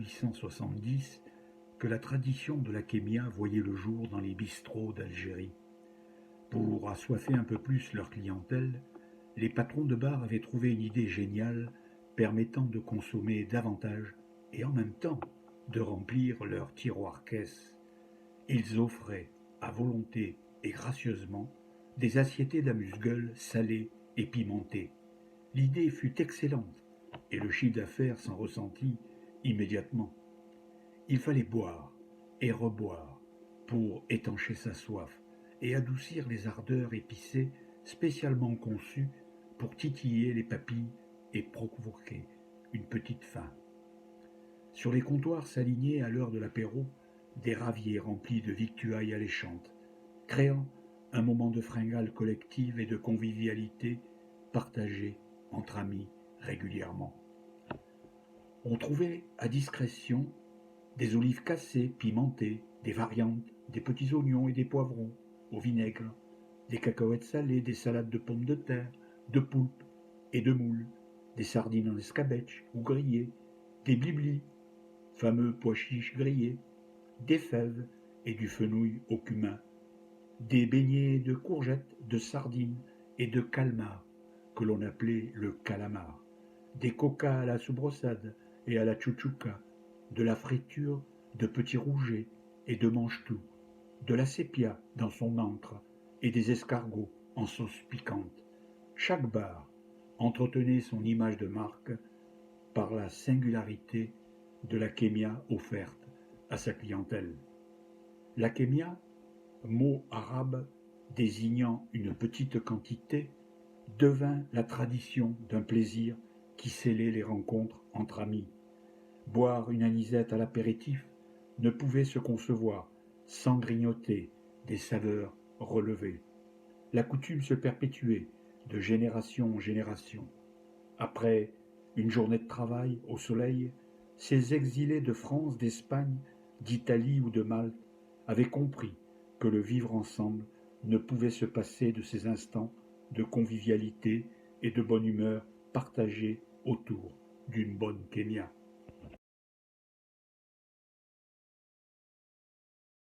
1870 que la tradition de la kémia voyait le jour dans les bistrots d'Algérie. Pour assoiffer un peu plus leur clientèle, les patrons de bar avaient trouvé une idée géniale permettant de consommer davantage et en même temps de remplir leur tiroir-caisse. Ils offraient, à volonté et gracieusement, des assiettées d'amuse-gueule salées et pimentées. L'idée fut excellente et le chiffre d'affaires s'en ressentit immédiatement. Il fallait boire et reboire pour étancher sa soif et adoucir les ardeurs épicées spécialement conçues pour titiller les papilles et provoquer une petite faim. Sur les comptoirs s'alignaient à l'heure de l'apéro des raviers remplis de victuailles alléchantes, créant un moment de fringale collective et de convivialité partagée entre amis régulièrement. On trouvait à discrétion des olives cassées, pimentées, des variantes, des petits oignons et des poivrons au vinaigre, des cacahuètes salées, des salades de pommes de terre, de poulpe et de moules, des sardines en escabeche ou grillées, des bliblis, fameux pois chiches grillés, des fèves et du fenouil au cumin, des beignets de courgettes, de sardines et de calmar, que l'on appelait le calamar, des coca à la soubrossade et à la chouchouka, de la friture de petits rougets et de mange-tout, de la sépia dans son encre et des escargots en sauce piquante. Chaque bar entretenait son image de marque par la singularité de la kémia offerte à sa clientèle. La kémia, mot arabe désignant une petite quantité, devint la tradition d'un plaisir qui scellait les rencontres entre amis. Boire une anisette à l'apéritif ne pouvait se concevoir sans grignoter des saveurs relevées. La coutume se perpétuait de génération en génération. Après une journée de travail au soleil, ces exilés de France, d'Espagne, d'Italie ou de Malte avaient compris que le vivre ensemble ne pouvait se passer de ces instants de convivialité et de bonne humeur partagés autour d'une bonne kémia.